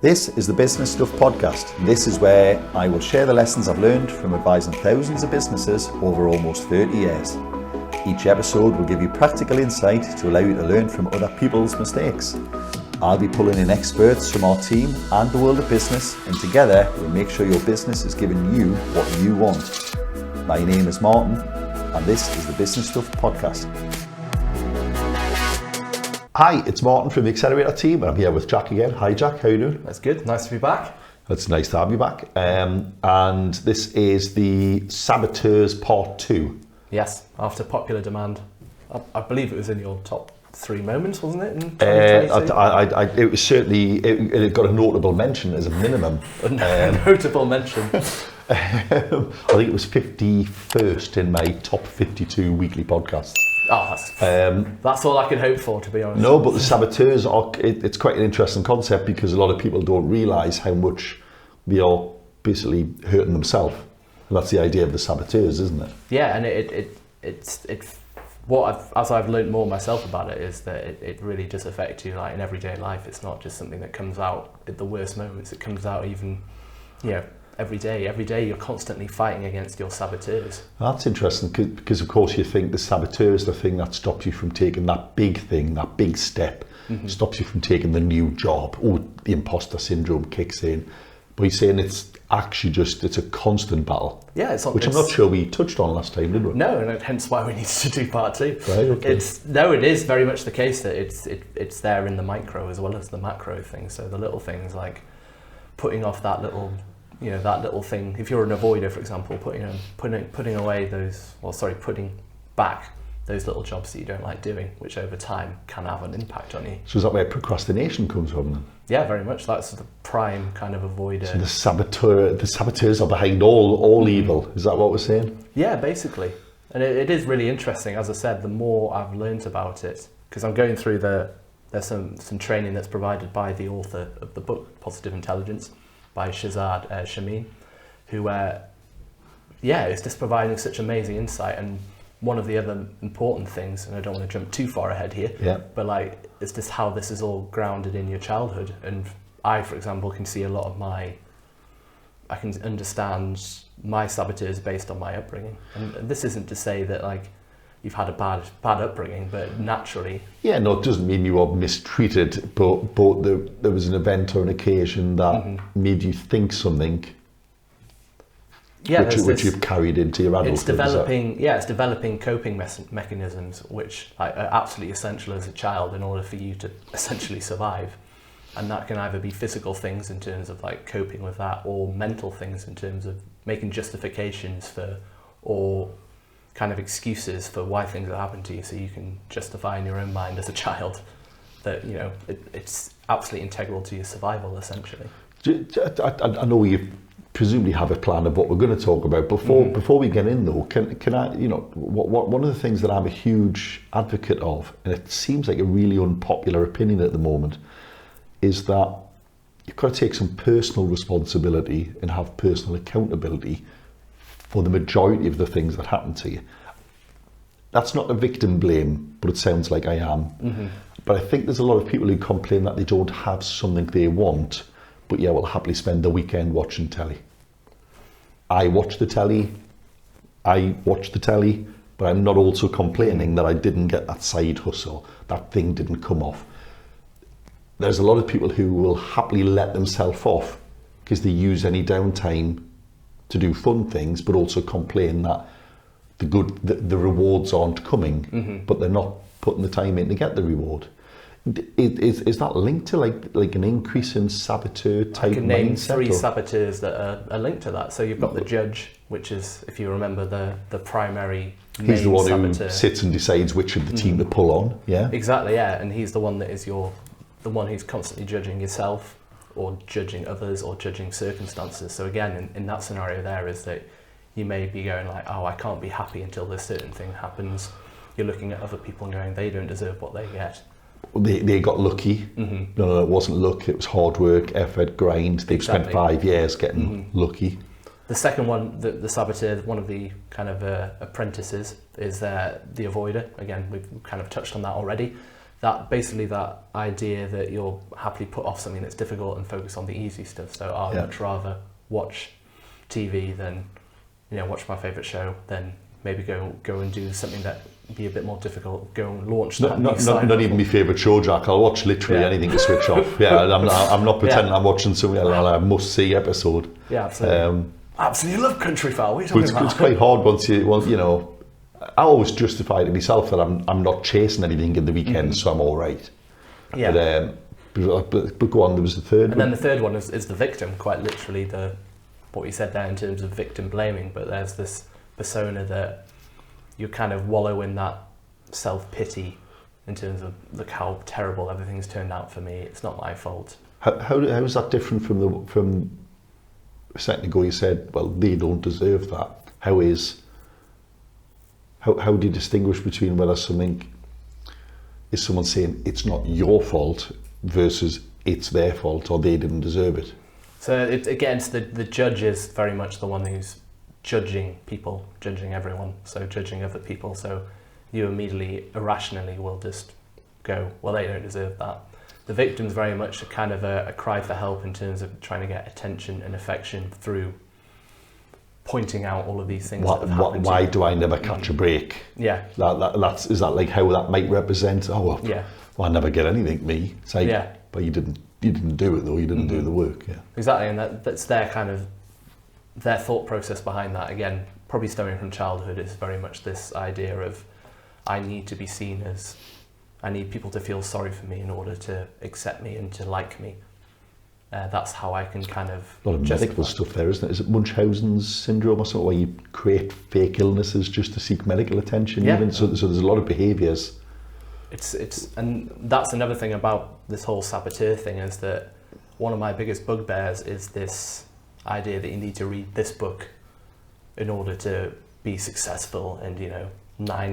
This is the Business Stuff Podcast. This is where I will share the lessons I've learned from advising thousands of businesses over almost 30 years. Each episode will give you practical insight to allow you to learn from other people's mistakes. I'll be pulling in experts from our team and the world of business, and together we'll make sure your business is giving you what you want. My name is Martin, and this is the Business Stuff Podcast. Hi, it's Martin from the Accelerator team, and I'm here with Jack again. Hi Jack, how you doing? That's good, nice to be back. It's nice to have you back. And this is the Saboteurs Part 2. Yes, after popular demand. I believe it was in your top 3 moments, wasn't it, in 2022? It was certainly, it got a notable mention as a minimum. A notable mention. I think it was 51st in my top 52 weekly podcasts. Oh, that's all I can hope for, to be honest. No, but the saboteurs are, it's quite an interesting concept because a lot of people don't realise how much they are basically hurting themselves. And that's the idea of the saboteurs, isn't it? Yeah, and it's what as I've learned more myself about it is that it really does affect you like in everyday life. It's not just something that comes out at the worst moments. It comes out even, every day. Every day you're constantly fighting against your saboteurs. That's interesting because of course you think the saboteur is the thing that stops you from taking that big thing, that big step, stops you from taking the new job. Oh, the imposter syndrome kicks in. But you're saying it's actually it's a constant battle. Yeah, which I'm not sure we touched on last time, did we? No, and hence why we needed to do part 2. Right, okay. It is very much the case that it's there in the micro as well as the macro thing. So the little things like putting off that little thing. If you're an avoider, for example, putting back those little jobs that you don't like doing, which over time can have an impact on you. So is that where procrastination comes from then? Yeah, very much. That's the prime kind of avoider. So the saboteurs are behind all evil. Is that what we're saying? Yeah, basically. And it is really interesting. As I said, the more I've learnt about it, because I'm going through there's some training that's provided by the author of the book, Positive Intelligence, by Shazad Shameen, who, is just providing such amazing insight. And one of the other important things, and I don't want to jump too far ahead here, but it's just how this is all grounded in your childhood. And I, for example, can see a lot of I can understand my saboteurs based on my upbringing. And this isn't to say that you've had a bad upbringing, but naturally. Yeah, no, it doesn't mean you were mistreated, but there was an event or an occasion that made you think something. Yeah, which you've carried into your adulthood. It's developing coping mechanisms, which are absolutely essential as a child in order for you to essentially survive. And that can either be physical things in terms of coping with that, or mental things in terms of making justifications for, or kind of excuses for why things have happened to you, so you can justify in your own mind as a child that it's absolutely integral to your survival, essentially. I know you presumably have a plan of what we're going to talk about. Before we get in though, can I, one of the things that I'm a huge advocate of, and it seems like a really unpopular opinion at the moment, is that you've got to take some personal responsibility and have personal accountability for the majority of the things that happen to you. That's not a victim blame, but it sounds like I am. But I think there's a lot of people who complain that they don't have something they want, but will happily spend the weekend watching telly. I watch the telly, but I'm not also complaining that I didn't get that side hustle, that thing didn't come off. There's a lot of people who will happily let themselves off because they use any downtime to do fun things, but also complain that the rewards aren't coming, but they're not putting the time in to get the reward. Is that linked to like an increase in saboteur type mindset? I can name 3 saboteurs that are linked to that. So you've got the judge, which is, if you remember, the primary main He's the one saboteur. Who sits and decides which of the team to pull on. Yeah, exactly. Yeah, and he's the one that is the one who's constantly judging yourself, or judging others, or judging circumstances. So again, in that scenario, there is that you may be going I can't be happy until this certain thing happens. You're looking at other people and going, they don't deserve what they get. They got lucky. No, it wasn't luck. It was hard work, effort, grind. They've spent 5 years getting lucky. The second one, the saboteur, one of the kind of apprentices, is the avoider. Again, we've kind of touched on that already. that basically that idea that you'll happily put off something that's difficult and focus on the easy stuff. So I'd much rather watch TV than, you know, watch my favourite show, then maybe go and do something that be a bit more difficult. Go and launch that. Not even my favourite show, Jack. I'll watch literally anything to switch off. Yeah, I'm not pretending I'm watching something a must-see episode. Yeah, absolutely. Absolutely love Country File. What are you talking about? It's quite hard once you know. I always justify to myself that I'm not chasing anything in the weekend, so I'm all right. Yeah. But go on. There was the third. And then the third one is the victim. Quite literally what you said there in terms of victim blaming. But there's this persona that you kind of wallow in that self-pity in terms of, look how terrible everything's turned out for me. It's not my fault. How is that different from a second ago? You said, well, they don't deserve that. How do you distinguish between whether something is someone saying it's not your fault versus it's their fault or they didn't deserve it? So the judge is very much the one who's judging people, judging everyone, so judging other people. So you immediately, irrationally will just go, well, they don't deserve that. The victim's very much a kind of a cry for help in terms of trying to get attention and affection through pointing out all of these things that have happened. Why do I never catch a break? Yeah. Is that like how that might represent? Oh well, well, I never get anything. Me, it's like, but you didn't do it though. You didn't do the work. Yeah. Exactly, and that's their kind of their thought process behind that. Again, probably stemming from childhood, is very much this idea of I need to be seen as, I need people to feel sorry for me in order to accept me and to like me. That's how I can kind of a lot of medical stuff there, isn't it? Is it Munchausen's syndrome or something, where you create fake illnesses just to seek medical attention? Yeah. Even so, there's a lot of behaviours. And that's another thing about this whole saboteur thing, is that one of my biggest bugbears is this idea that you need to read this book in order to be successful, and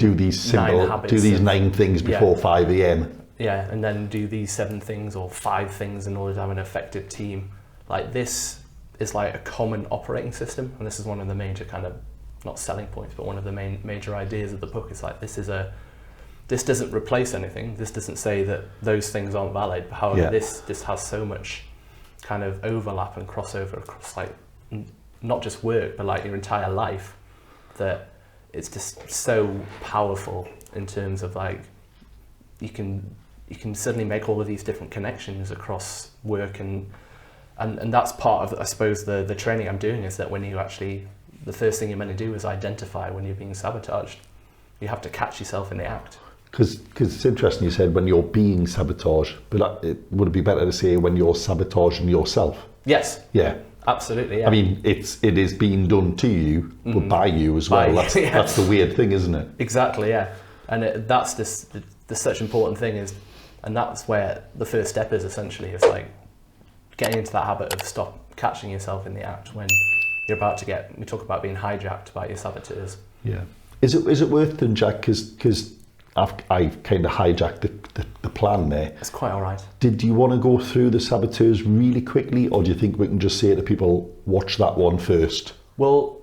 do these 9 things before 5 a.m. Yeah, and then do these 7 things or 5 things in order to have an effective team. Like, this is like a common operating system, and this is one of the major kind of, not selling points, but one of the major ideas of the book. Is like, this doesn't replace anything. This doesn't say that those things aren't valid. However, this has so much kind of overlap and crossover across, like, not just work, but like your entire life, that it's just so powerful in terms of, like, you can suddenly make all of these different connections across work, and that's part of, I suppose, the training I'm doing, is that when you actually, the first thing you're meant to do is identify when you're being sabotaged. You have to catch yourself in the act. Because it's interesting you said when you're being sabotaged, but would it be better to say when you're sabotaging yourself? Yes. Yeah. Absolutely. Yeah. I mean, it is being done to you, but by you as well. That's the weird thing, isn't it? Exactly. Yeah. And that's the such important thing is, and that's where the first step is essentially, is like getting into that habit of stop catching yourself in the act when you're about to we talk about being hijacked by your saboteurs. Yeah. Is it worth it, Jack? Because I've kind of hijacked the plan there. It's quite all right. Did you want to go through the saboteurs really quickly, or do you think we can just say to people, watch that one first? We'll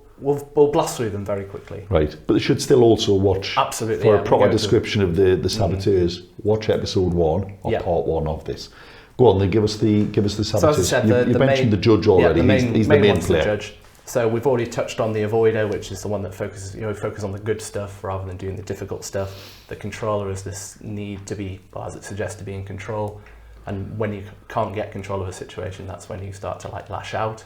blast through them very quickly. Right, but they should still also watch. Absolutely. For a proper description of the saboteurs. Watch episode 1 or part 1 of this. Go on, then give us the saboteurs. So as I said, you mentioned the judge already. He's the main player. The judge. So we've already touched on the avoider, which is the one that focuses on the good stuff rather than doing the difficult stuff. The controller is this need to be, well, as it suggests, to be in control. And when you can't get control of a situation, that's when you start to, like, lash out.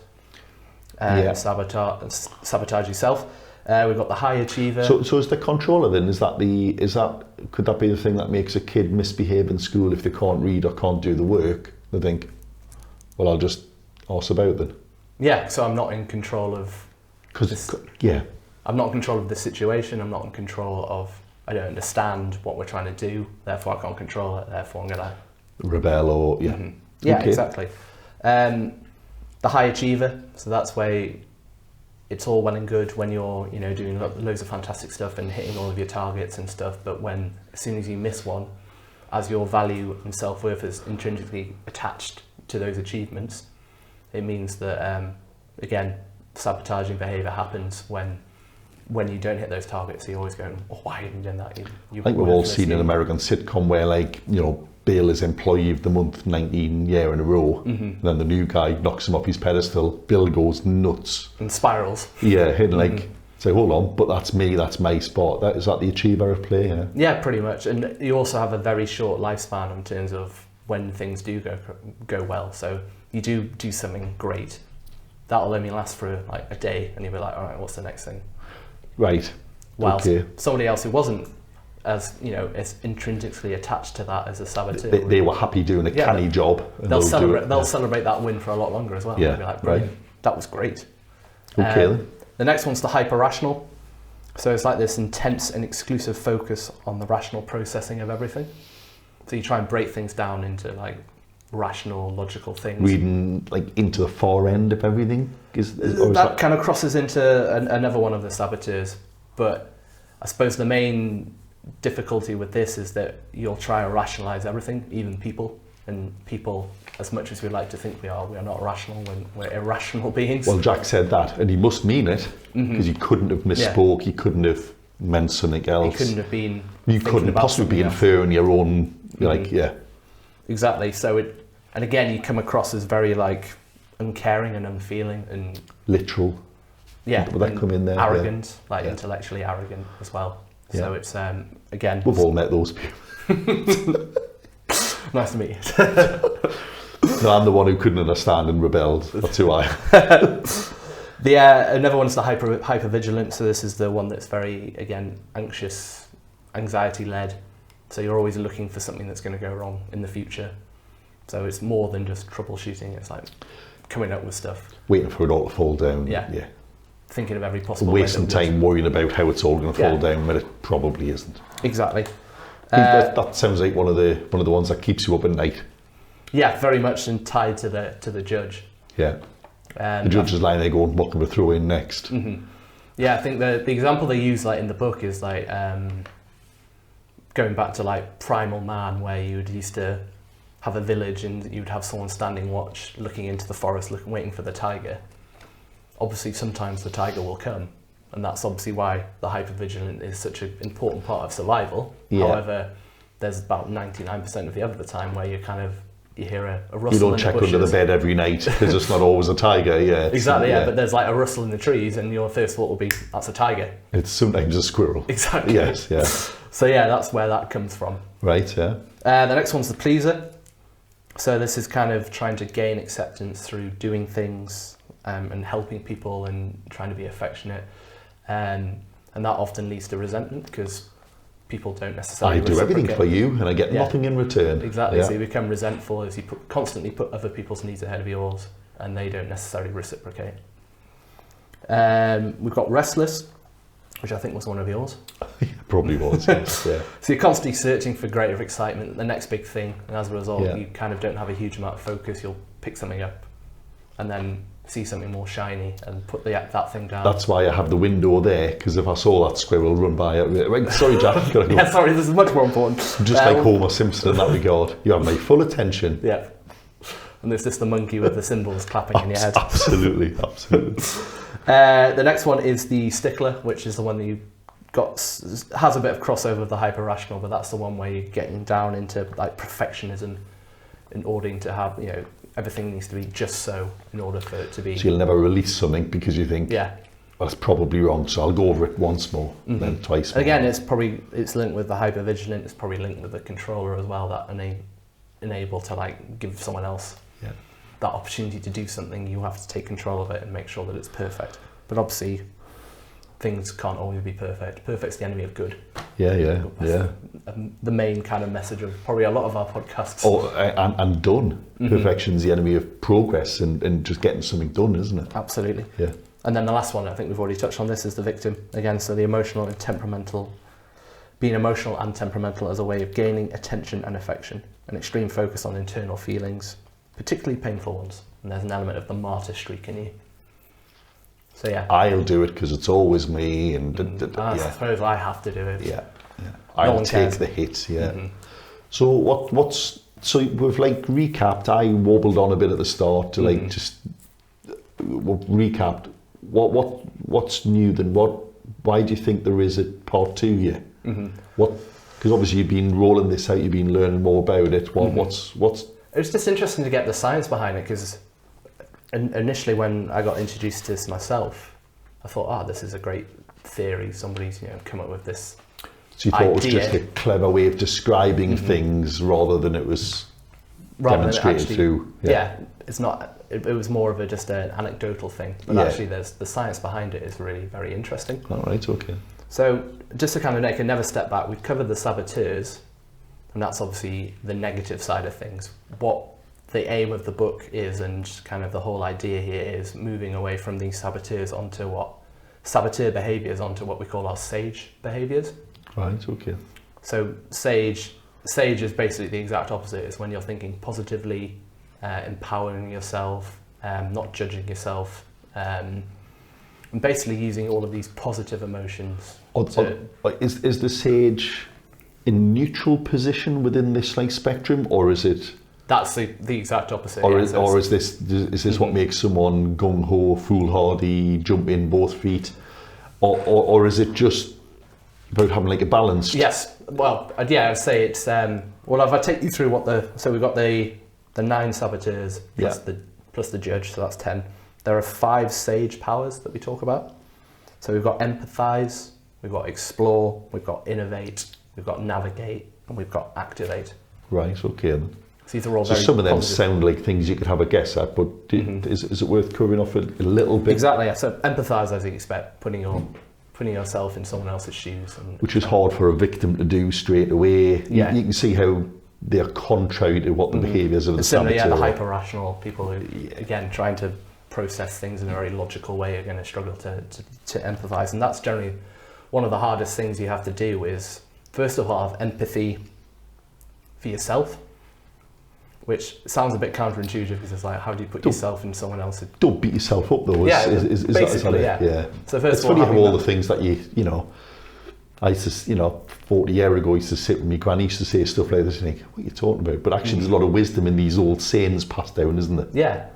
Sabotage yourself. We've got the high achiever. So is the controller then? Could that be the thing that makes a kid misbehave in school if they can't read or can't do the work? They think, well, I'll just arse about then. Yeah. So I'm not in control of. I'm not in control of the situation. I'm not in control of. I don't understand what we're trying to do. Therefore, I can't control it. Therefore, I'm gonna rebel or Yeah, exactly. The high achiever, so that's where it's all well and good when you're doing loads of fantastic stuff and hitting all of your targets and stuff, but as soon as you miss one, as your value and self-worth is intrinsically attached to those achievements, it means that again, sabotaging behaviour happens when when you don't hit those targets, you're always going, oh, why are you doing that? I think we've all seen an American sitcom where, like, you know, Bill is Employee of the Month 19 year in a row, and then the new guy knocks him off his pedestal. Bill goes nuts and spirals. Yeah, and like say, hold on, but that's me, that's my sport. Is that the achiever of play? Yeah? Yeah, pretty much. And you also have a very short lifespan in terms of when things do go well. So you do something great, that'll only last for like a day, and you'll be like, all right, what's the next thing? Right. Whilst somebody else who wasn't as, you know, as intrinsically attached to that as a saboteur, they were happy doing a canny job. And they'll celebrate that win for a lot longer as well. Yeah, they'll be like, brilliant, that was great. Okay. The next one's the hyper-rational. So it's like this intense and exclusive focus on the rational processing of everything. So you try and break things down into like rational, logical things. Reading like into the far end of everything? That kind of crosses into another one of the saboteurs. But I suppose the main difficulty with this is that you'll try and rationalise everything, even people. And people, as much as we like to think we are not rational when we're irrational beings. Well, Jack said that, and he must mean it, because he couldn't have misspoke, he couldn't have meant something else. He couldn't have been. You couldn't possibly be inferring your own, like, Exactly. So and again, you come across as very like uncaring and unfeeling and literal. Yeah. Would that come in there? Arrogant, like intellectually arrogant as well. Yeah. So it's again. We've all met those people. Nice to meet you. No, I'm the one who couldn't understand and rebelled. That's who I am. Another one's the hyper vigilant. So this is the one that's very, again, anxious, anxiety led. So you're always looking for something that's going to go wrong in the future. So it's more than just troubleshooting. It's like coming up with stuff. Waiting for it all to fall down. Yeah. Thinking of every possible wasting time worrying about how it's all going to fall down when it probably isn't. Exactly. That sounds like one of the ones that keeps you up at night. Yeah, very much and tied to the judge. Yeah. The judge is lying there going, what can we throw in next? Yeah, I think the example they use like in the book is like going back to like Primal Man, where you'd used to have a village and you'd have someone standing watch, looking into the forest, waiting for the tiger. Obviously, sometimes the tiger will come, and that's obviously why the hypervigilant is such an important part of survival. Yeah. However, there's about 99% of the other time where you hear a rustle in the bushes. You don't check under the bed every night because it's not always a tiger. Yeah. Exactly. Yeah, but there's like a rustle in the trees, and your first thought will be, "That's a tiger." It's sometimes a squirrel. Exactly. Yes. Yeah. So yeah, that's where that comes from. Right. Yeah. The next one's the pleaser. So this is kind of trying to gain acceptance through doing things and helping people and trying to be affectionate. And that often leads to resentment because people don't necessarily I do everything for you and I get nothing in return. Exactly. So you become resentful as you constantly put other people's needs ahead of yours and they don't necessarily reciprocate. We've got restless, which I think was one of yours. Probably was, yes. Yeah. So you're constantly searching for greater excitement, the next big thing, and as a result you kind of don't have a huge amount of focus. You'll pick something up and then see something more shiny and put that thing down. That's why I have the window there, because if I saw that squirrel run by, sorry Jack, I've got to go. Yeah, sorry, this is much more important. Just like Homer Simpson in that regard. You have my full attention. Yeah. And there's just the monkey with the cymbals clapping in your head. Absolutely. The next one is the stickler, which is the one that you has a bit of crossover with the hyper-rational, but that's the one where you're getting down into like perfectionism in order to have, everything needs to be just so in order for it to be... So you'll never release something because you think, well, it's probably wrong, so I'll go over it once more, then twice more. Again, it's linked with the hyper-vigilant, it's probably linked with the controller as well, that enable to like give someone else that opportunity to do something. You have to take control of it and make sure that it's perfect. But obviously, things can't always be perfect. Perfect's the enemy of good. Yeah. The main kind of message of probably a lot of our podcasts. And done. Perfection's the enemy of progress and just getting something done, isn't it? Absolutely. Yeah. And then the last one, I think we've already touched on this, is the victim. Again, so the emotional and temperamental, being emotional and temperamental as a way of gaining attention and affection, an extreme focus on internal feelings, particularly painful ones. And there's an element of the martyr streak in you. So yeah, I'll do it because it's always me, and I suppose I have to do it. Yeah. I'll take the hit. Yeah. So so we've like recapped. I wobbled on a bit at the start to like just recapped. What's new then? What why do you think there is a part 2 here? Mm-hmm. What? Because obviously you've been rolling this out, you've been learning more about it. What's? It was just interesting to get the science behind it, because initially when I got introduced to this myself, I thought, this is a great theory. Somebody's come up with this. So you thought it was just a clever way of describing things rather than it was demonstrated through. Yeah, it's not. It was more of just an anecdotal thing, but actually, there's the science behind it is really very interesting. All right, okay. So just to kind of make another step back, we've covered the saboteurs, and that's obviously the negative side of things. What the aim of the book is, and kind of the whole idea here, is moving away from these saboteurs onto saboteur behaviours onto what we call our sage behaviours. Right, okay. So sage is basically the exact opposite. It's when you're thinking positively, empowering yourself, not judging yourself, and basically using all of these positive emotions. Is the sage in neutral position within this spectrum, or is it? That's the exact opposite. Or is this what makes someone gung ho, foolhardy, jump in both feet, or is it just about having a balance? Yes. Well, I'd say it's. Well, if I take you through so we've got the 9 saboteurs plus the judge, so that's 10. There are 5 sage powers that we talk about. So we've got empathize, we've got explore, we've got innovate, we've got navigate, and we've got activate. Right. Okay. Then. So these are all some of them positive. sound like things you could have a guess at, but is it worth covering off a little bit? Exactly. Yeah. So empathize, as you expect, putting yourself in someone else's shoes, which is hard for a victim to do straight away. Yeah. You can see how they're contrary to what the behaviours of the saboteur. Yeah, the hyper-rational people who, again, trying to process things in a very logical way are going to struggle to empathise. And that's generally one of the hardest things you have to do is, first of all, have empathy for yourself, which sounds a bit counterintuitive because it's how do you put yourself in someone else's... Don't beat yourself up, though. Is basically, that yeah. So first it's of all, funny how all the things that I used to, 40 years ago, I used to sit with my granny, used to say stuff like this, and think, what are you talking about? But actually, there's a lot of wisdom in these old sayings passed down, isn't there? Yeah,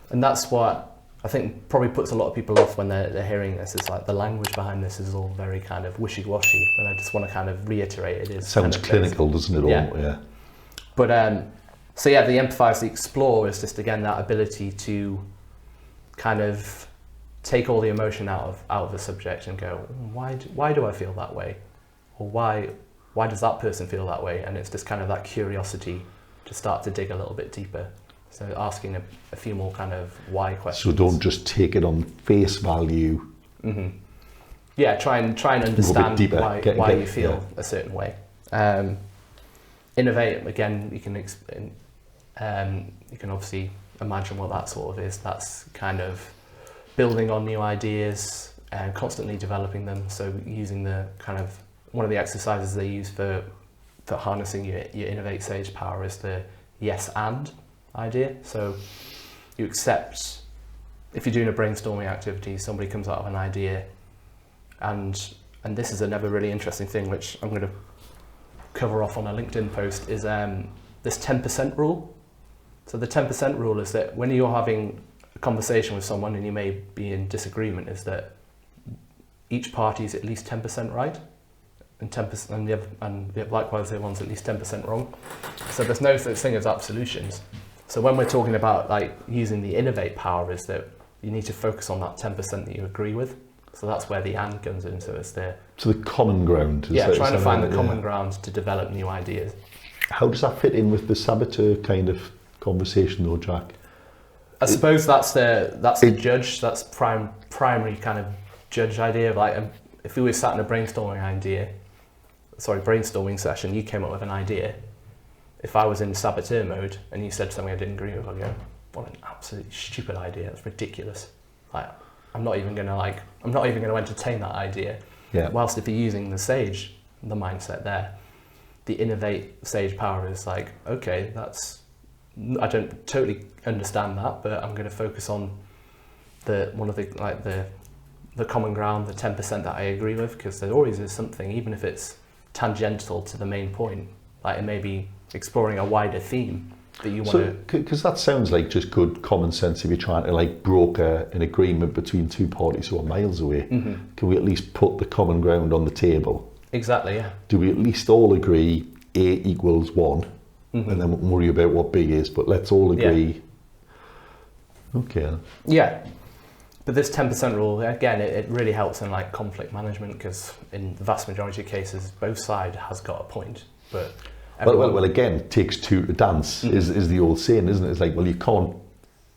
and that's what I think probably puts a lot of people off when they're hearing this. It's the language behind this is all very kind of wishy-washy, and I just want to kind of reiterate it is... Sounds clinical, doesn't it? Yeah. But, so yeah, the empathise, the explore is just, again, that ability to kind of take all the emotion out of the subject and go, why do I feel that way? Or why does that person feel that way? And it's just kind of that curiosity to start to dig a little bit deeper. So asking a few more kind of why questions. So don't just take it on face value. Mm-hmm. Yeah, try and understand why you feel a certain way. Innovate, again, you can obviously imagine what that sort of is. That's kind of building on new ideas and constantly developing them. So using the kind of, one of the exercises they use for harnessing your innovate sage power is the yes and idea. So you accept, if you're doing a brainstorming activity, somebody comes out of an idea, and this is another really interesting thing which I'm going to cover off on a LinkedIn post, is this 10% rule. So the 10% rule is that when you're having a conversation with someone and you may be in disagreement, is that each party is at least 10% right, and 10% and likewise the other one's at least 10% wrong. So there's no such thing as absolutions. So when we're talking about using the innovate power, is that you need to focus on that 10% that you agree with. So that's where the and comes in. So it's the common ground. Trying to find the common ground to develop new ideas. How does that fit in with the saboteur kind of conversation, though, Jack? I suppose that's the judge. That's primary kind of judge idea of if we were sat in a brainstorming session, you came up with an idea. If I was in saboteur mode and you said something I didn't agree with, I'd go, what an absolutely stupid idea. That's ridiculous. I'm not even going to entertain that idea. Yeah. Whilst if you're using the sage, the mindset there, the innovate sage power is okay, I don't totally understand that, but I'm going to focus on the common ground, the 10% that I agree with, because there always is something, even if it's tangential to the main point. It may be exploring a wider theme, that you want to... Because that sounds like just good common sense if you're trying to like broker an agreement between two parties who are miles away. Can we at least put the common ground on the table? Exactly, yeah. Do we at least all agree A equals 1? And then we can worry about what B is, but let's all agree. Yeah. Okay. Yeah. But this 10% rule, again, it really helps in like conflict management, because in the vast majority of cases, both sides has got a point. But well, again, it takes two to dance, is the old saying, isn't it? It's like, well, you can't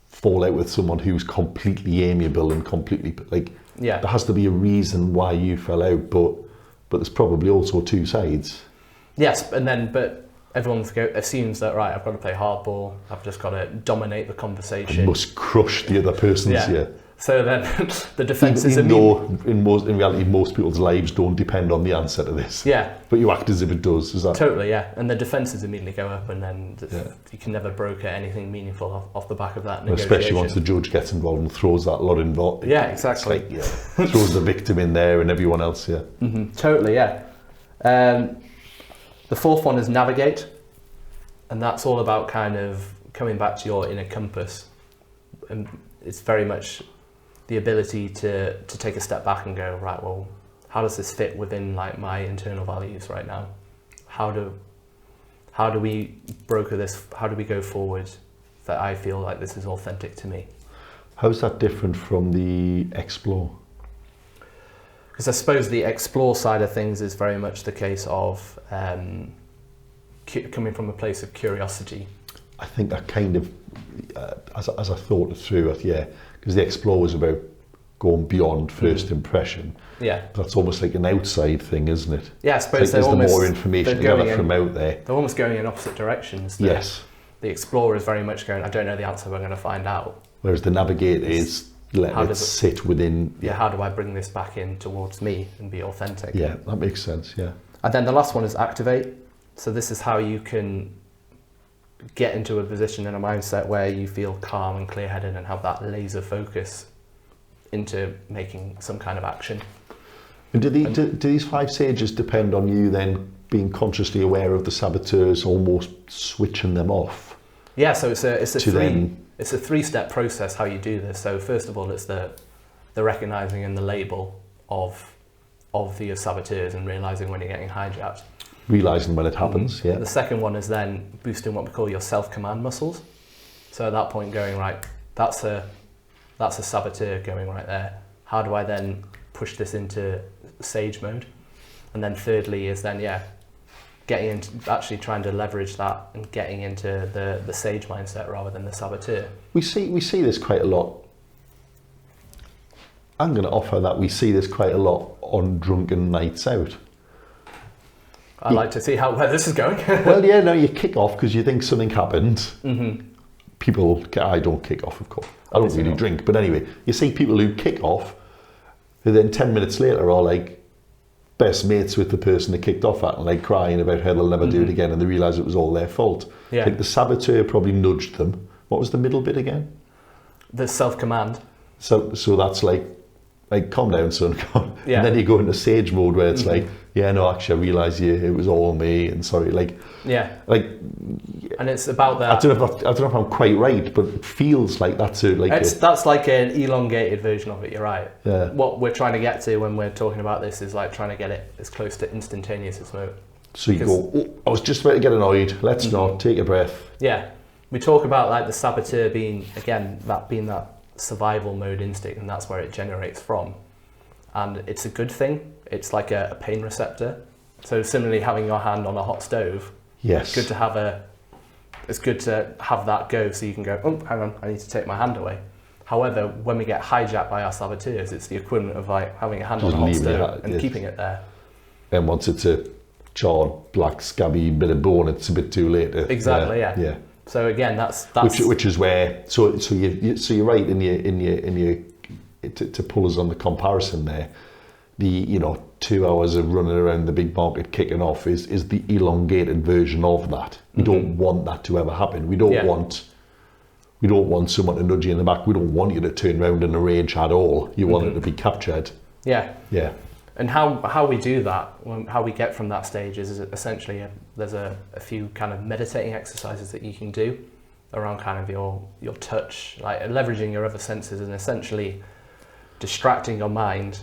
fall out with someone who's completely amiable and completely, like, there has to be a reason why you fell out, but there's probably also two sides. Yes, but everyone assumes that, right, I've got to play hardball, I've just got to dominate the conversation. I must crush the other person's, So then the defence is even though in reality most people's lives don't depend on the answer to this. Yeah. But you act as if it does, is that? Totally, yeah. And the defences immediately go up, and then you can never broker anything meaningful off the back of that negotiation. Especially once the judge gets involved and throws that lot involved. Yeah, exactly. It's like, throws the victim in there and everyone else, Totally, yeah. The fourth one is navigate. And that's all about kind of coming back to your inner compass. And it's very much the ability to take a step back and go, right, well, how does this fit within like my internal values right now? How do we broker this? How do we go forward that I feel like this is authentic to me? How's that different from the explore? Because I suppose the explore side of things is very much the case of coming from a place of curiosity. I think that kind of, as I thought it through, because the explore was about going beyond first impression. Yeah. That's almost like an outside thing, isn't it? Yeah, I suppose there's the more information together from out there. They're almost going in opposite directions. Yes. The explorer is very much going, I don't know the answer, we're going to find out. Whereas the navigator is letting it sit within... Yeah, how do I bring this back in towards me and be authentic? Yeah, that makes sense, yeah. And then the last one is activate. So this is how you can get into a position and a mindset where you feel calm and clear-headed and have that laser focus into making some kind of action. And do these 5 stages depend on you then being consciously aware of the saboteurs, almost switching them off? Yeah, so it's a 3-step process how you do this. So first of all, it's the recognizing and the label of the saboteurs and realizing when you're getting hijacked. Realising when it happens, yeah. The second one is then boosting what we call your self-command muscles. So at that point going, right, that's a saboteur going right there. How do I then push this into sage mode? And then thirdly is then, getting into actually trying to leverage that and getting into the sage mindset rather than the saboteur. We see this quite a lot. I'm going to offer that we see this quite a lot on drunken nights out. I'd like to see where this is going. Well, yeah, no, you kick off because you think something happened. Mm-hmm. People, I don't kick off, of course. I don't really drink, but anyway, you see people who kick off, who then 10 minutes later are like best mates with the person they kicked off at and like crying about how they'll never do it again, and they realise it was all their fault. Yeah. I think the saboteur probably nudged them. What was the middle bit again? The self-command. So that's like calm down, son. Yeah. And then you go into sage mode where it's like, yeah, no, actually I realise it was all me, and sorry, and it's about that. I don't know if I'm quite right, but it feels like that's that's like an elongated version of it. You're right. Yeah. What we're trying to get to when we're talking about this is like trying to get it as close to instantaneous as possible. So you go, I was just about to get annoyed. Let's not take a breath. Yeah, we talk about like the saboteur being that survival mode instinct, and that's where it generates from. And it's a good thing. It's like a pain receptor. So similarly, having your hand on a hot stove. Yes. It's good to have that go, so you can go, oh, hang on, I need to take my hand away. However, when we get hijacked by our saboteurs, it's the equivalent of like having a hand on a hot stove and keeping it there. And once it's a charred, black, scabby bit of bone, it's a bit too late. Exactly. Yeah. So again, that's which is where so you're right in your to pull us on the comparison there. The 2 hours of running around the big market kicking off is the elongated version of that. We don't want that to ever happen. We don't want someone to nudge you in the back. We don't want you to turn around in a rage at all. You want it to be captured. Yeah. Yeah. And how we do that, how we get from that stage is essentially there's a few kind of meditating exercises that you can do around kind of your touch, like leveraging your other senses and essentially distracting your mind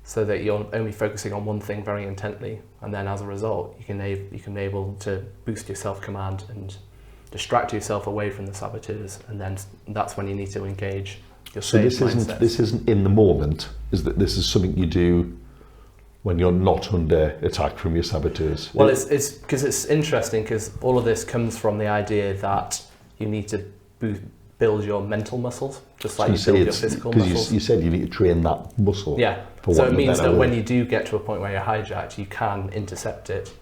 so that you're only focusing on one thing very intently, and then as a result you can be able to boost your self-command and distract yourself away from the saboteurs, and then that's when you need to engage your sage mindset. This isn't in the moment, is that this is something you do when you're not under attack from your saboteurs? Well, it's because it's interesting, because all of this comes from the idea that you need to build your mental muscles, just like you build your physical muscles. Because you said you need to train that muscle. Yeah, so it means that when you do get to a point where you're hijacked, you can intercept it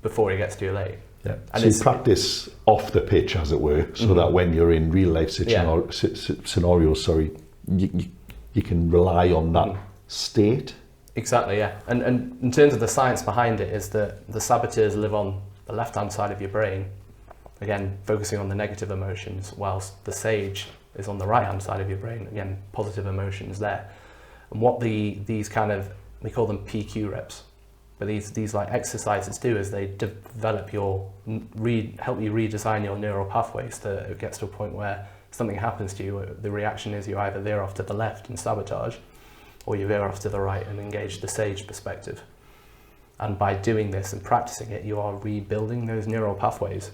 before it gets too late. Yeah. And so you practice off the pitch, as it were, so that when you're in real life scenarios, you can rely on that state. Exactly, yeah. And in terms of the science behind it, is that the saboteurs live on the left-hand side of your brain, again, focusing on the negative emotions, whilst the sage is on the right-hand side of your brain, again, positive emotions there. And what these kind of, we call them PQ reps, but these like exercises do is they develop help you redesign your neural pathways, so it gets to a point where something happens to you, the reaction is you either veer off to the left and sabotage, or you veer off to the right and engage the sage perspective. And by doing this and practicing it, you are rebuilding those neural pathways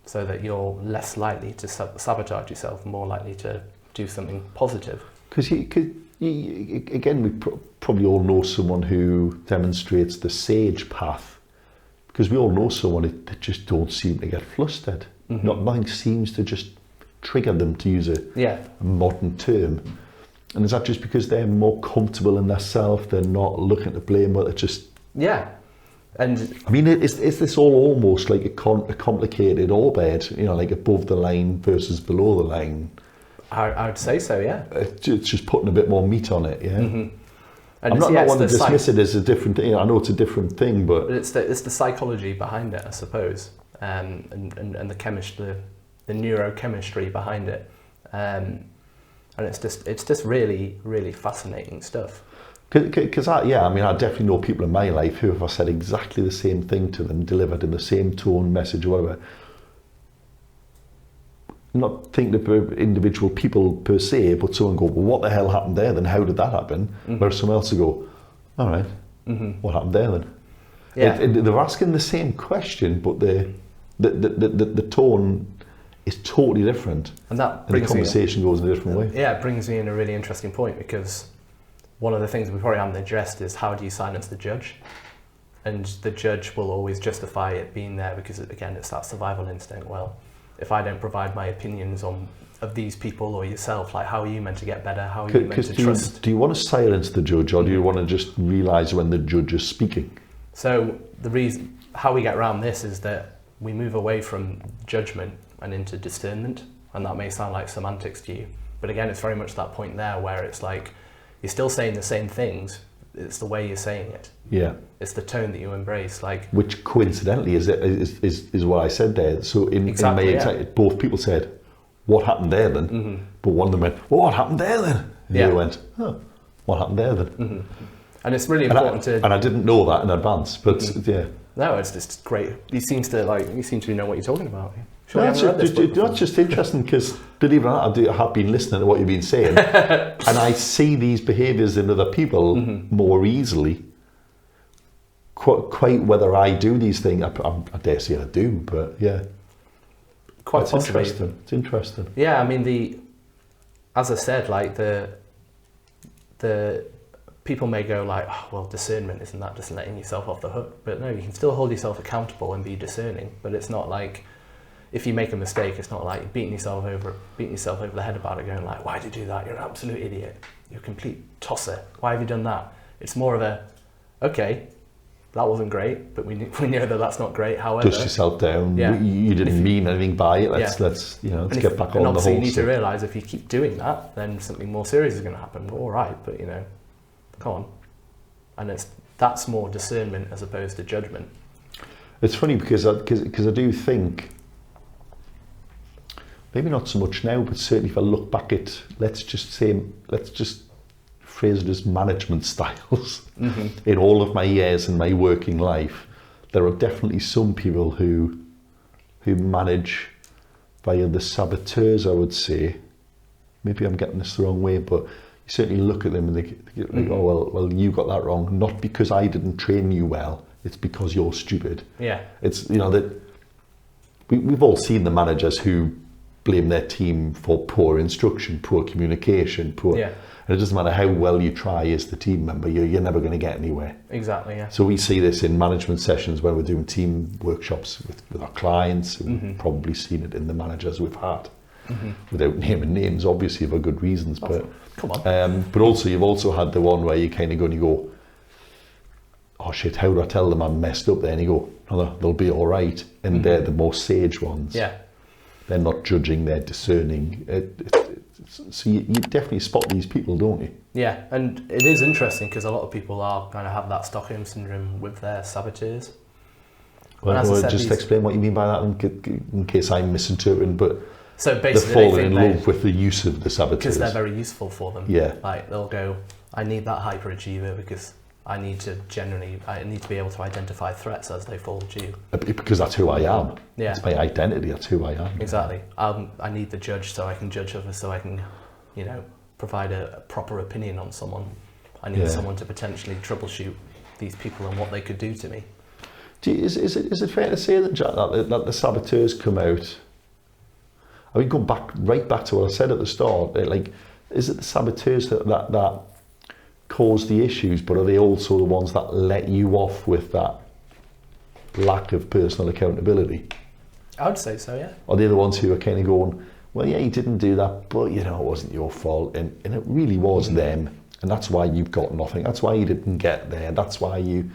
so that you're less likely to sabotage yourself, more likely to do something positive. Because again, we probably all know someone who demonstrates the sage path, because we all know someone that just don't seem to get flustered. Nothing seems to just trigger them, to use a modern term. And is that just because they're more comfortable in their self? They're not looking to blame, but they're just... Yeah. And I mean, is this all almost like a complicated orbit, like above the line versus below the line? I would say so, yeah. It's just putting a bit more meat on it, yeah. And I'm not one to dismiss it as a different thing. I know it's a different thing, but it's the psychology behind it, I suppose, and the chemistry, the neurochemistry behind it. And it's just really, really fascinating stuff. Because I definitely know people in my life who, if I said exactly the same thing to them, delivered in the same tone, message, or whatever, not thinking of individual people per se, but someone go, well, what the hell happened there then? How did that happen? Whereas someone else will go, all right, what happened there then? Yeah. They're asking the same question, but the tone is totally different, and the conversation goes in a different way. Yeah, it brings me in a really interesting point, because one of the things we probably haven't addressed is how do you silence the judge? And the judge will always justify it being there because, again, it's that survival instinct. Well, if I don't provide my opinions of these people or yourself, like how are you meant to get better? How are you meant to trust? Do you want to silence the judge, or do you want to just realise when the judge is speaking? So the reason how we get around this is that we move away from judgment and into discernment, and that may sound like semantics to you, but again, it's very much that point there where it's like you're still saying the same things, it's the way you're saying it. Yeah, it's the tone that you embrace, like, which coincidentally is what I said there. So in my example, both people said, what happened there then? But one of them went, well, what happened there then? And the other went, oh, what happened there then? And it's really important and I didn't know that in advance, but no, it's just great. You seem to know what you're talking about. Sure, that's just interesting, because believe it or not, I have been listening to what you've been saying, and I see these behaviours in other people more easily. Quite whether I do these things, I dare say I do, but yeah, quite possibly. Interesting. It's interesting. Yeah, I mean as I said, like the people may go like, oh, well, discernment, isn't that just letting yourself off the hook? But no, you can still hold yourself accountable and be discerning, but it's not like, if you make a mistake, it's not like beating yourself over the head about it, going like, why did you do that? You're an absolute idiot. You're a complete tosser. Why have you done that? It's more of a, okay, that wasn't great, but we know that that's not great. However, dust yourself down. Yeah. You didn't mean anything by it. Let's get back on the horse. And obviously you need to realise if you keep doing that, then something more serious is going to happen. All right, but come on. And that's more discernment as opposed to judgment. It's funny because I do think, maybe not so much now, but certainly if I look back at, let's just phrase it as management styles. In all of my years in my working life, there are definitely some people who manage via the saboteurs, I would say. Maybe I'm getting this the wrong way, but you certainly look at them and they think, oh, well, you got that wrong. Not because I didn't train you well, it's because you're stupid. Yeah. It's, you know, that we've all seen the managers who blame their team for poor instruction, poor communication, Yeah. And it doesn't matter how well you try as the team member, you're never going to get anywhere. Exactly, yeah. So we see this in management sessions when we're doing team workshops with our clients. We've probably seen it in the managers we've had, without naming names, obviously for good reasons. But come on. but also you've also had the one where you kind of go and you go, oh shit, how do I tell them I'm messed up there? And you go, no, they'll be all right. And they're the most sage ones. Yeah. They're not judging, they're discerning. So you definitely spot these people, don't you? Yeah, and it is interesting because a lot of people are kind of have that Stockholm syndrome with their saboteurs. Well, just explain what you mean by that in case I'm misinterpreting, but so basically they're falling in love with the use of the saboteurs. Because they're very useful for them. Yeah. Like they'll go, I need that hyperachiever because I need to be able to identify threats as they fall due. Because that's who I am. Yeah. It's my identity, that's who I am. Exactly. I need the judge so I can judge others, so I can, provide a proper opinion on someone. I need someone to potentially troubleshoot these people and what they could do to me. Is it fair to say that, Jack, that the saboteurs come out? I mean, going right back to what I said at the start, is it the saboteurs that cause the issues, but are they also the ones that let you off with that lack of personal accountability? I would say so, yeah. Are they the ones who are kind of going, well, yeah, you didn't do that, but it wasn't your fault, and it really was them, and that's why you've got nothing. That's why you didn't get there. That's why you.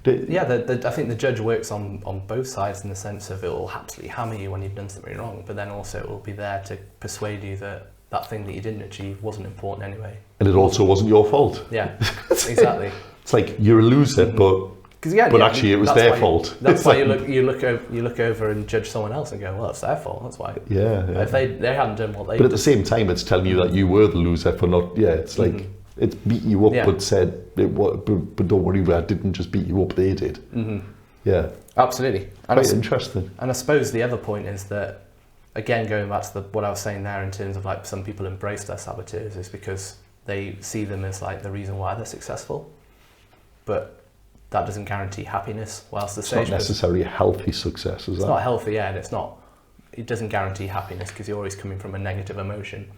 Yeah, I think the judge works on both sides in the sense of it will absolutely hammer you when you've done something wrong, but then also it will be there to persuade you that thing that you didn't achieve wasn't important anyway. And it also wasn't your fault. Yeah, exactly. It's like you're a loser, but actually it was their fault. That's why you look over and judge someone else and go, well, it's their fault. That's why. Yeah. If they hadn't done what they. But at the same time, it's telling you that you were the loser for not. Yeah, it's like it's beat you up, but said, but don't worry, I didn't just beat you up. They did. Yeah. Absolutely. Quite interesting. And I suppose the other point is that, again, going back to what I was saying there in terms of like some people embrace their saboteurs is because they see them as like the reason why they're successful, but that doesn't guarantee happiness. Whilst it's not necessarily a healthy success, is it? It's not healthy, yeah, and it doesn't guarantee happiness because you're always coming from a negative emotion.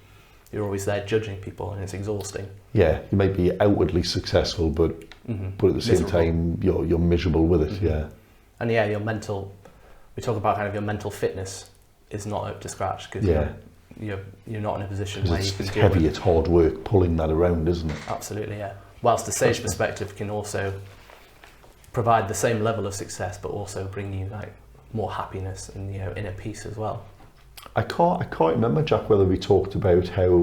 You're always there judging people, and it's exhausting. Yeah, you might be outwardly successful, but at the same time you're miserable with it. Yeah. And yeah, your mental. We talk about kind of your mental fitness is not up to scratch because you're not in a position where you can do it. It's heavy, it's hard work pulling that around, isn't it? Absolutely, yeah. Whilst the sage perspective can also provide the same level of success, but also bring you like more happiness and inner peace as well. I can't remember, Jack, whether we talked about how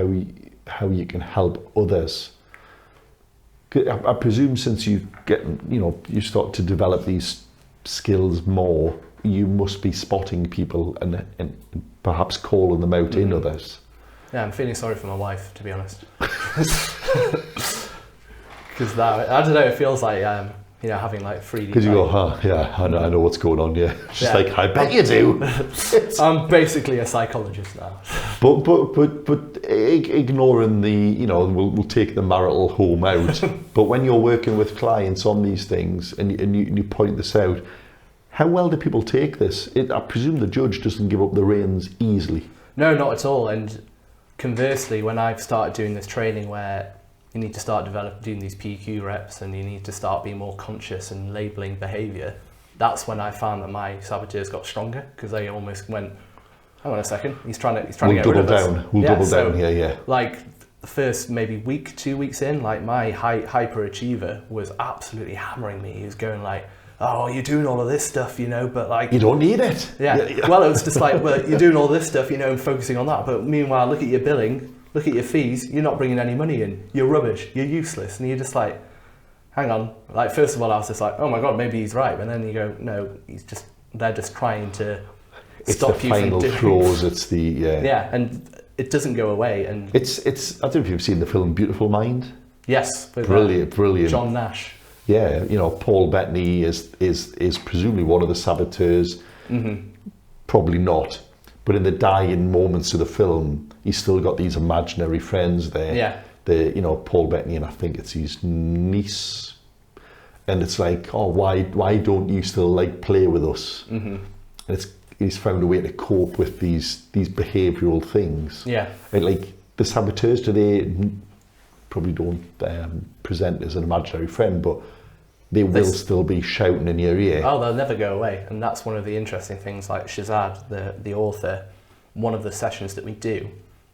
you can help others. I presume since you start to develop these skills more, you must be spotting people and perhaps calling them out in others. Yeah, I'm feeling sorry for my wife, to be honest. Because I don't know, it feels like having like 3D. Because you go, I know what's going on. Yeah, just like I bet you do. I'm basically a psychologist now. But ignoring the we'll take the marital home out. But when you're working with clients on these things and you point this out, how well do people take this? I presume the judge doesn't give up the reins easily. No, not at all. And conversely, when I've started doing this training where you need to start doing these PQ reps and you need to start being more conscious and labelling behaviour, that's when I found that my saboteurs got stronger because they almost went, hang on a second, he's trying to get rid of us. We'll double down here, yeah. Like the first maybe week, 2 weeks in, like my hyperachiever was absolutely hammering me. He was going like, oh, you're doing all of this stuff, but like... You don't need it. Yeah. Well, it was just like, well, you're doing all this stuff, and focusing on that. But meanwhile, look at your billing, look at your fees, you're not bringing any money in. You're rubbish, you're useless. And you're just like, hang on. Like, first of all, I was just like, oh my God, maybe he's right. And then you go, no, they're just trying to stop you from doing... It's the final clause, it's the... Yeah, and it doesn't go away. And it's I don't know if you've seen the film Beautiful Mind. Yes, with brilliant. John Nash. Yeah, you know, Paul Bettany is presumably one of the saboteurs. Probably not, but in the dying moments of the film, he's still got these imaginary friends there. Yeah. You know, Paul Bettany, and I think it's his niece, and it's like, oh, why don't you still like play with us? And he's found a way to cope with these behavioural things. Yeah. And like the saboteurs today probably don't present as an imaginary friend, but they will still be shouting in your ear. Oh, they'll never go away. And that's one of the interesting things, like Shazad, the author, one of the sessions that we do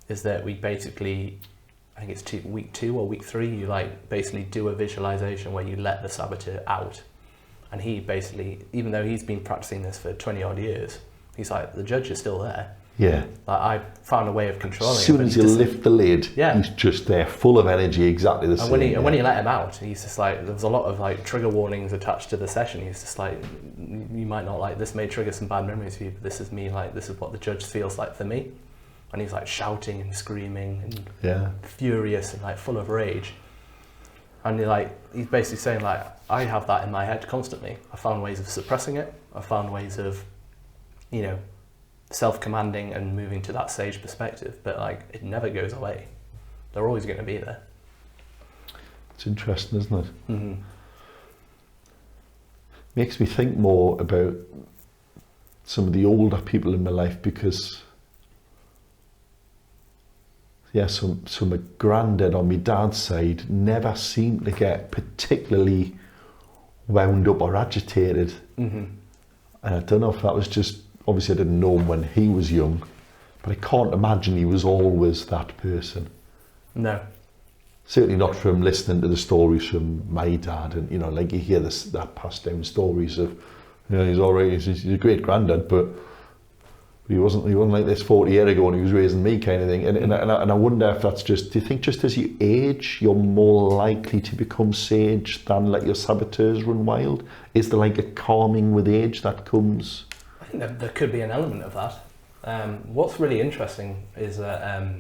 is that we basically, I think it's week 2 or week 3, you like basically do a visualization where you let the saboteur out. And he basically, even though he's been practicing this for 20 odd years, he's like, the judge is still there. Yeah. Like, I found a way of controlling As soon as you lift the lid, yeah, he's just there, full of energy, exactly the same. And when you let him out, he's just like, there was a lot of like trigger warnings attached to the session. He's just like, you might not like, this may trigger some bad memories for you, but this is me, like, this is what the judge feels like for me. And he's like shouting and screaming and furious and like full of rage. And he's basically saying like, I have that in my head constantly. I found ways of suppressing it. I found ways of, you know, self-commanding and moving to that sage perspective, but like it never goes away. They're always going to be there. It's interesting, isn't it? Makes me think more about some of the older people in my life, because so my granddad on my dad's side never seemed to get particularly wound up or agitated. And I don't know if that was just, obviously I didn't know him when he was young, but I can't imagine he was always that person. No. Certainly not from listening to the stories from my dad, and you know, like you hear that passed down stories of, you know, he's all right, he's a great granddad, but he wasn't like this 40 years ago when he was raising me, kind of thing. And I wonder if that's just, do you think just as you age, you're more likely to become sage than let your saboteurs run wild? Is there like a calming with age that comes? I think there could be an element of that. What's really interesting is that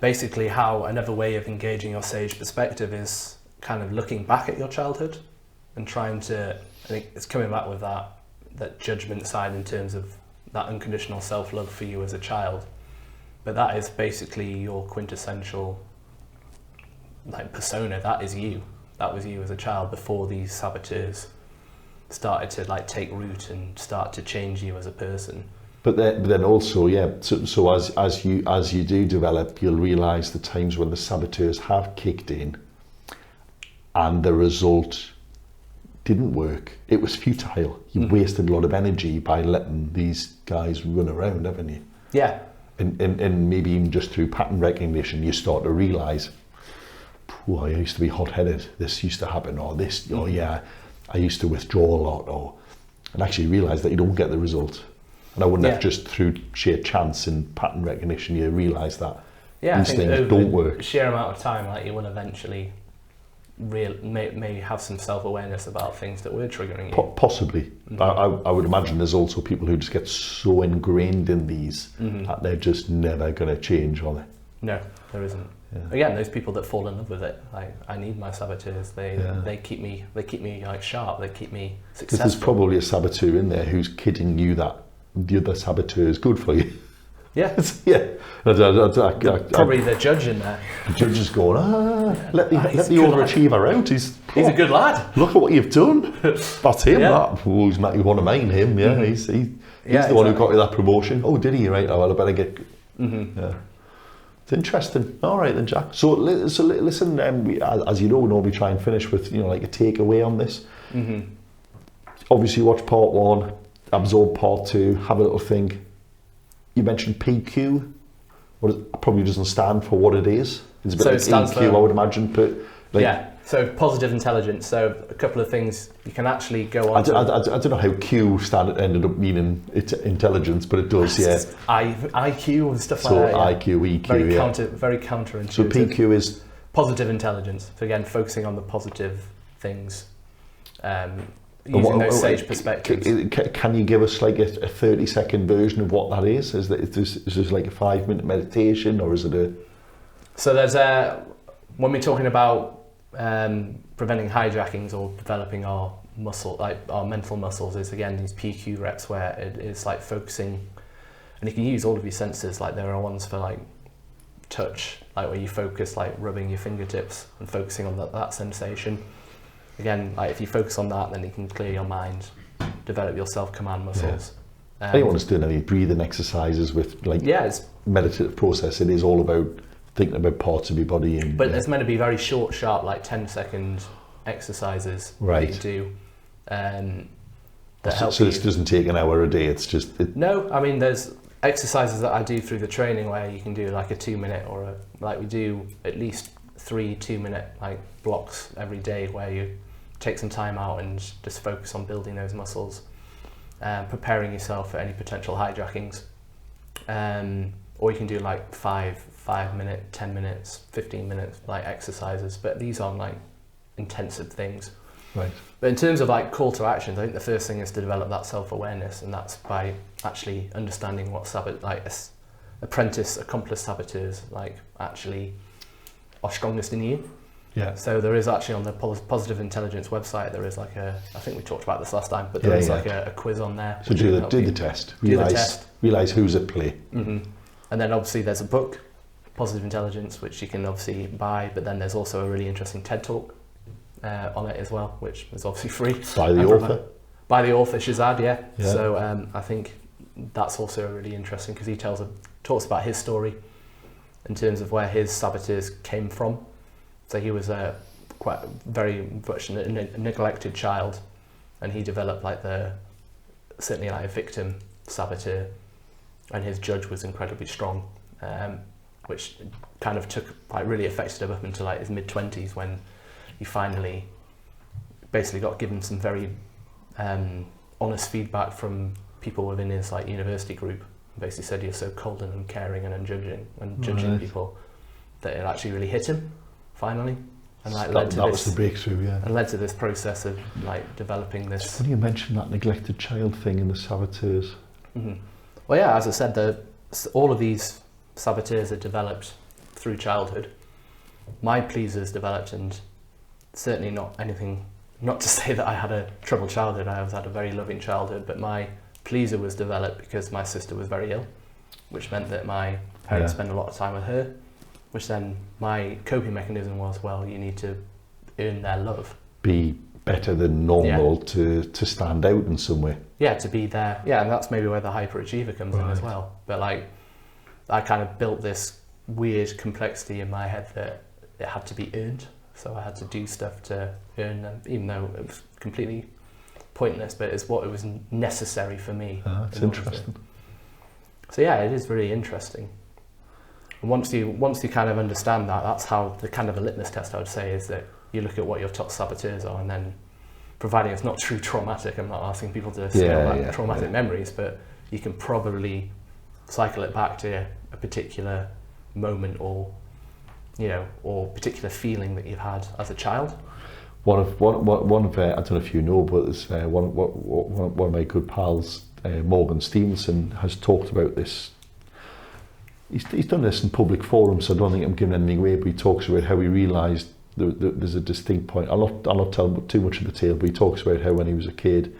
basically how another way of engaging your sage perspective is kind of looking back at your childhood and trying to, I think it's coming back with that judgment side in terms of that unconditional self-love for you as a child. But that is basically your quintessential like persona. That is you. That was you as a child before these saboteurs started to like take root and start to change you as a person. But then also, so as you do develop, you'll realise the times when the saboteurs have kicked in and the result didn't work. It was futile. You wasted a lot of energy by letting these guys run around, haven't you? Yeah. And maybe even just through pattern recognition, you start to realise, I used to be hot-headed. This used to happen, or this, I used to withdraw a lot, and actually realise that you don't get the result. And I wonder if just through sheer chance and pattern recognition, you realise that these things don't work. Sheer amount of time, like you will eventually may have some self-awareness about things that were triggering you. Possibly. I would imagine there's also people who just get so ingrained in these that they're just never going to change, are they? No, there isn't. Yeah. Again, those people that fall in love with it, like, I need my saboteurs. They keep me like sharp. They keep me successful. Because there's probably a saboteur in there who's kidding you that the other saboteur is good for you. Yeah. Probably the judge in there. The judge is going, let the overachiever out. He's a good lad. Look at what you've done. That's him. He's one of mine. Him. Yeah. He's the one who got you that promotion. Oh, did he? Right. Oh, well, I better get. Yeah. It's interesting. All right then, Jack. So listen. As you know, we normally try and finish with like a takeaway on this. Obviously, watch part 1, absorb part 2, have a little think. You mentioned PQ. Probably doesn't stand for what it is. It's a bit like EQ, I would imagine. But so positive intelligence. So a couple of things you can actually go on. I don't know how Q ended up meaning it's intelligence, but it does. IQ and stuff like that. So IQ, EQ. Very counterintuitive. So PQ is positive intelligence. So again, focusing on the positive things. Using those sage perspectives. Can you give us like a 30-second version of what that is? Is this like a 5-minute meditation, or is it a... So there's when we're talking about preventing hijackings or developing our muscle, like our mental muscles, is again these PQ reps where it is like focusing, and you can use all of your senses. Like there are ones for like touch, like where you focus, like rubbing your fingertips and focusing on that sensation. Again, like if you focus on that, then you can clear your mind, develop your self-command muscles. Anyone who's doing any breathing exercises with like it's meditative process, it is all about thinking about parts of your body. And, but it's meant to be very short, sharp, like 10-second exercises that you do. That help so you. this doesn't take an hour a day, it's just... No, I mean there's exercises that I do through the training where you can do like a 2-minute or like we do at least 3 2-minute like blocks every day where you take some time out and just focus on building those muscles, preparing yourself for any potential hijackings. Or you can do like 5-minute, 10 minutes, 15 minutes like exercises, but these aren't like intensive things. Right. But in terms of like call to actions, I think the first thing is to develop that self-awareness, and that's by actually understanding what apprentice accomplice saboteurs like actually are strongest in you. Yeah. So there is actually on the Positive Intelligence website, there is like I think we talked about this last time, but there is like a quiz on there. So do the test. Realise who's at play. Mm-hmm. And then obviously there's a book, Positive Intelligence, which you can obviously buy, but then there's also a really interesting TED Talk on it as well, which is obviously free. By the author? By the author, Shazad, yeah. So I think that's also really interesting because he talks about his story in terms of where his saboteurs came from. So he was very much a neglected child, and he developed certainly a victim saboteur, and his judge was incredibly strong, which kind of really affected him up until like his mid-20s when he finally basically got given some very honest feedback from people within his like university group. Basically said you're so cold and uncaring and judging people that it actually really hit him finally, and like that was the breakthrough, and led to this process of like developing this. It's funny you mentioned that neglected child thing in the saboteurs. Mm-hmm. Well, yeah, as I said, all of these saboteurs are developed through childhood. My pleasers developed, and certainly not to say that I had a troubled childhood. I had a very loving childhood, but my pleaser was developed because my sister was very ill, which meant that my parents spent a lot of time with her, which then my coping mechanism was, well, you need to earn their love. Be better than normal to stand out in some way. Yeah, to be there. Yeah, and that's maybe where the hyperachiever comes in as well. But like, I kind of built this weird complexity in my head that it had to be earned. So I had to do stuff to earn them, even though it was completely pointless, but it's what it was necessary for me. That's interesting. So yeah, it is really interesting. And once you kind of understand that, that's how the kind of a litmus test I would say is that you look at what your top saboteurs are, and then providing it's not too traumatic, I'm not asking people to scale traumatic memories, but you can probably cycle it back to a particular moment or particular feeling that you've had as a child. One of I don't know if you know, but it's one of my good pals, Morgan Stevenson, has talked about this. He's done this in public forums, so I don't think I'm giving anything away, but he talks about how he realised there's a distinct point. I'll not tell too much of the tale, but he talks about how when he was a kid,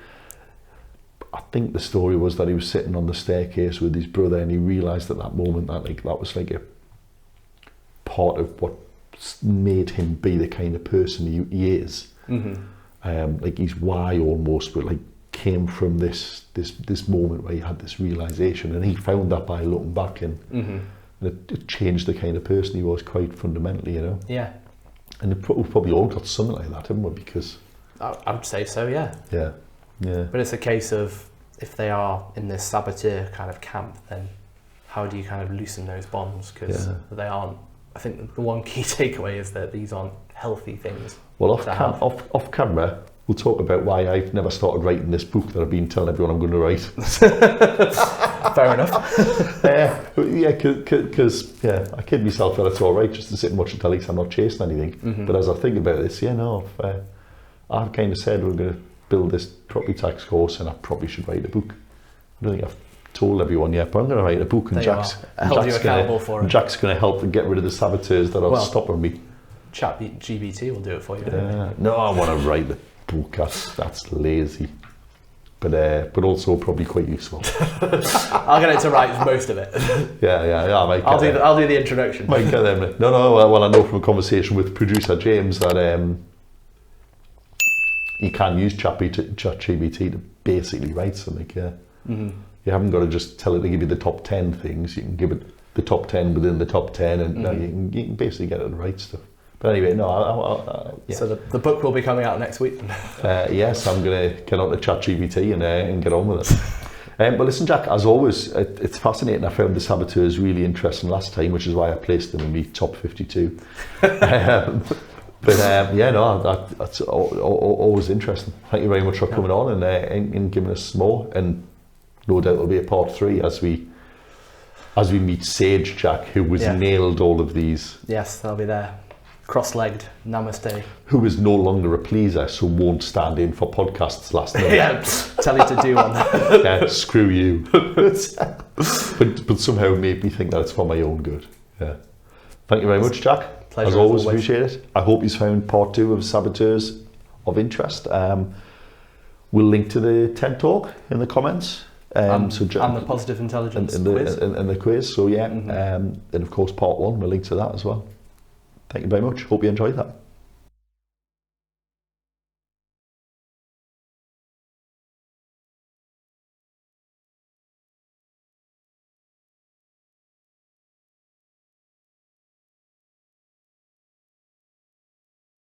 I think the story was that he was sitting on the staircase with his brother, and he realised at that moment that that was like a part of what made him be the kind of person he is. Mm-hmm. Like his why almost, but like came from this moment where he had this realisation, and he found that by looking back, and it changed the kind of person he was quite fundamentally, you know. Yeah. And we've probably all got something like that, haven't we? Because I would say so, yeah. Yeah. But it's a case of if they are in this saboteur kind of camp, then how do you kind of loosen those bonds? Because they aren't. I think the one key takeaway is that these aren't healthy things. Well, off camera, we'll talk about why I've never started writing this book that I've been telling everyone I'm going to write. Fair enough. Because I kid myself that it's all right just to sit and watch the telly because I'm not chasing anything. Mm-hmm. But as I think about this, I've kind of said we're going to build this property tax course, and I probably should write a book. I don't think I've told everyone yet, but I'm going to write a book, and Jack's going to help and get rid of the saboteurs that are stopping me. ChatGPT will do it for you. No, I want to write the book. That's lazy, but also probably quite useful. I'll get it to write most of it. Yeah. I'll do the introduction. Might get them. No. Well, I know from a conversation with producer James that you can use ChatGPT to basically write something. Yeah. Mm-hmm. You haven't got to just tell it to give you the top 10 things. You can give it the top 10 within the top 10, and you can basically get it to write stuff. But anyway, no. Yeah. So the book will be coming out next week. Yes, I'm going to get on to ChatGPT and get on with it. But listen, Jack, as always, it's fascinating. I found the saboteurs really interesting last time, which is why I placed them in my top 52. That's always interesting. Thank you very much for coming on and giving us more. And no doubt there'll be a part 3 as we meet Sage Jack, who was nailed all of these. Yes, they'll be there. Cross-legged, namaste. Who is no longer a pleaser, so won't stand in for podcasts last night. Yeah, tell you to do one. Yeah, screw you. but somehow made me think that it's for my own good. Yeah. Thank you very much, Jack. Pleasure, as always, appreciate it. I hope you found part 2 of Saboteurs of interest. We'll link to the TED Talk in the comments. And the positive intelligence quiz. And the quiz, so yeah. And of course part 1, we'll link to that as well. Thank you very much. Hope you enjoyed that.